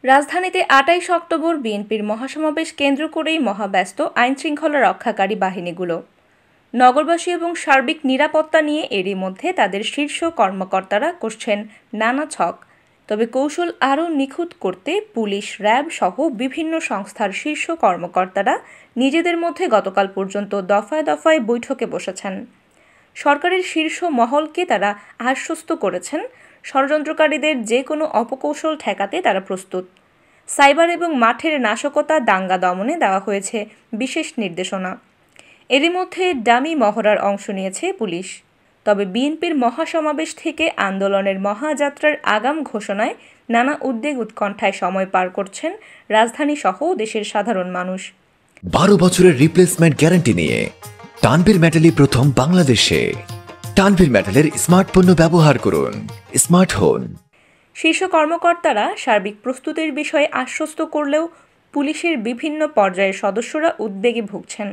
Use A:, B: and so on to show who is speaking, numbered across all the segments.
A: রাজধানীতে ২৮ অক্টোবর বিএনপির মহাসমাবেশ কেন্দ্র করেই মহাব্যস্ত আইনশৃঙ্খলা রক্ষাকারী বাহিনীগুলো। নগরবাসী এবং সার্বিক নিরাপত্তা নিয়ে এরই মধ্যে তাদের শীর্ষ কর্মকর্তারা করছেন নানা ছক। তবে কৌশল আরও নিখুঁত করতে পুলিশ, র্যাব সহ বিভিন্ন সংস্থার শীর্ষ কর্মকর্তারা নিজেদের মধ্যে গতকাল পর্যন্ত দফায় দফায় বৈঠকে বসেছেন। সরকারের শীর্ষ মহলকে তারা আশ্বস্ত করেছেন, ষড়যন্ত্রকারীদের যে কোনো অপকৌশল ঠেকাতে তারা প্রস্তুত। সাইবার এবং মাঠের নাশকতা, দাঙ্গা দমনে দেওয়া হয়েছে বিশেষ নির্দেশনা। এরই মধ্যে ডামি মহড়ার অংশ নিয়েছে পুলিশ। তবে বিএনপির মহাসমাবেশ থেকে আন্দোলনের মহাযাত্রার আগাম ঘোষণায় নানা উদ্বেগ উৎকণ্ঠায় সময় পার করছেন রাজধানী সহ দেশের সাধারণ মানুষ।
B: 12 বছরের রিপ্লেসমেন্ট গ্যারান্টি নিয়ে তানভীর মেটালি প্রথম বাংলাদেশে। তানভীর মেটালের স্মার্ট পণ্য ব্যবহার করুন, স্মার্ট হন।
A: শীর্ষ কর্মকর্তারা সার্বিক প্রস্তুতির বিষয়ে আশ্বস্ত করলেও পুলিশের বিভিন্ন পর্যায়ের সদস্যরা উদ্বেগে ভুগছেন।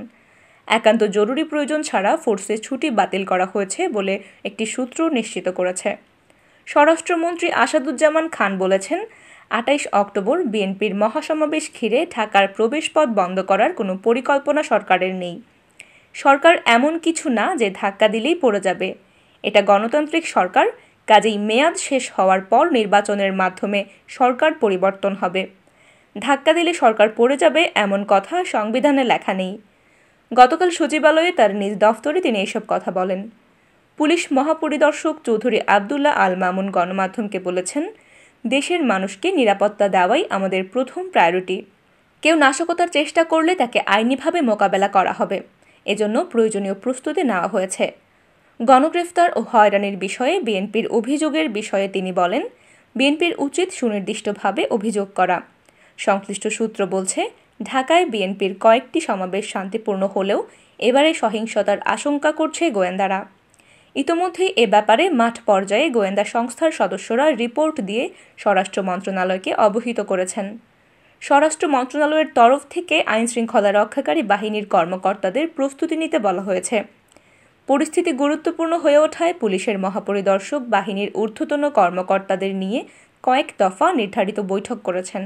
A: একান্ত জরুরি প্রয়োজন ছাড়া ফোর্সে ছুটি বাতিল করা হয়েছে বলে একটি সূত্র নিশ্চিত করেছে। স্বরাষ্ট্রমন্ত্রী আসাদুজ্জামান খান বলেছেন, ২৮ অক্টোবর বিএনপির মহাসমাবেশ ঘিরে ঢাকার প্রবেশপথ বন্ধ করার কোনো পরিকল্পনা সরকারের নেই। সরকার এমন কিছু না যে ধাক্কা দিলেই পড়ে যাবে। এটা গণতান্ত্রিক সরকার, কাজেই মেয়াদ শেষ হওয়ার পর নির্বাচনের মাধ্যমে সরকার পরিবর্তন হবে। ধাক্কা দিলে সরকার পড়ে যাবে এমন কথা সংবিধানে লেখা নেই। গতকাল সচিবালয়ে তার নিজ দফতরে তিনি এসব কথা বলেন। পুলিশ মহাপরিদর্শক চৌধুরী আবদুল্লাহ আল মামুন গণমাধ্যমকে বলেছেন, দেশের মানুষকে নিরাপত্তা দেওয়াই আমাদের প্রথম প্রায়োরিটি। কেউ নাশকতার চেষ্টা করলে তাকে আইনিভাবে মোকাবেলা করা হবে। এজন্য প্রয়োজনীয় প্রস্তুতি নেওয়া হয়েছে। গণগ্রেফতার ও হয়রানির বিষয়ে বিএনপির অভিযোগের বিষয়ে তিনি বলেন, বিএনপির উচিত সুনির্দিষ্টভাবে অভিযোগ করা। সংশ্লিষ্ট সূত্র বলছে, ঢাকায় বিএনপির কয়েকটি সমাবেশ শান্তিপূর্ণ হলেও এবারে সহিংসতার আশঙ্কা করছে গোয়েন্দারা। ইতোমধ্যেই এ ব্যাপারে মাঠ পর্যায়ে গোয়েন্দা সংস্থার সদস্যরা রিপোর্ট দিয়ে স্বরাষ্ট্র মন্ত্রণালয়কে অবহিত করেছেন। স্বরাষ্ট্র মন্ত্রণালয়ের তরফ থেকে আইনশৃঙ্খলা রক্ষাকারী বাহিনীর কর্মকর্তাদের প্রস্তুতি নিতে বলা হয়েছে। পরিস্থিতি গুরুত্বপূর্ণ হয়ে ওঠায় পুলিশের মহাপরিদর্শক বাহিনীর ঊর্ধ্বতন কর্মকর্তাদের নিয়ে কয়েক দফা নির্ধারিত বৈঠক করেছেন।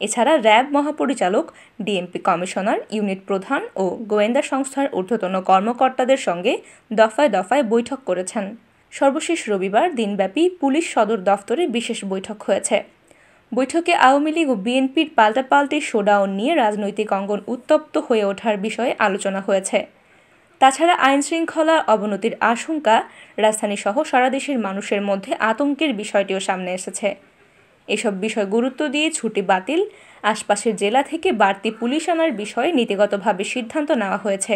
A: এছাড়া র্যাব মহাপরিচালক, ডিএমপি কমিশনার, ইউনিট প্রধান ও গোয়েন্দা সংস্থার ঊর্ধ্বতন কর্মকর্তাদের সঙ্গে দফায় দফায় বৈঠক করেছেন। সর্বশেষ রবিবার দিনব্যাপী পুলিশ সদর দফতরে বিশেষ বৈঠক হয়েছে। বৈঠকে আওয়ামী লীগ ও বিএনপির পাল্টাপাল্টি শোডাউন নিয়ে রাজনৈতিক অঙ্গন উত্তপ্ত হয়ে ওঠার বিষয়ে আলোচনা হয়েছে। তাছাড়া আইনশৃঙ্খলা অবনতির আশঙ্কা, রাজধানীসহ সারা দেশের মানুষের মধ্যে আতঙ্কের বিষয়টিও সামনে এসেছে। এসব বিষয় গুরুত্ব দিয়ে ছুটি বাতিল, আশপাশের জেলা থেকে বাড়তি পুলিশ আনার বিষয়ে নীতিগতভাবে সিদ্ধান্ত নেওয়া হয়েছে।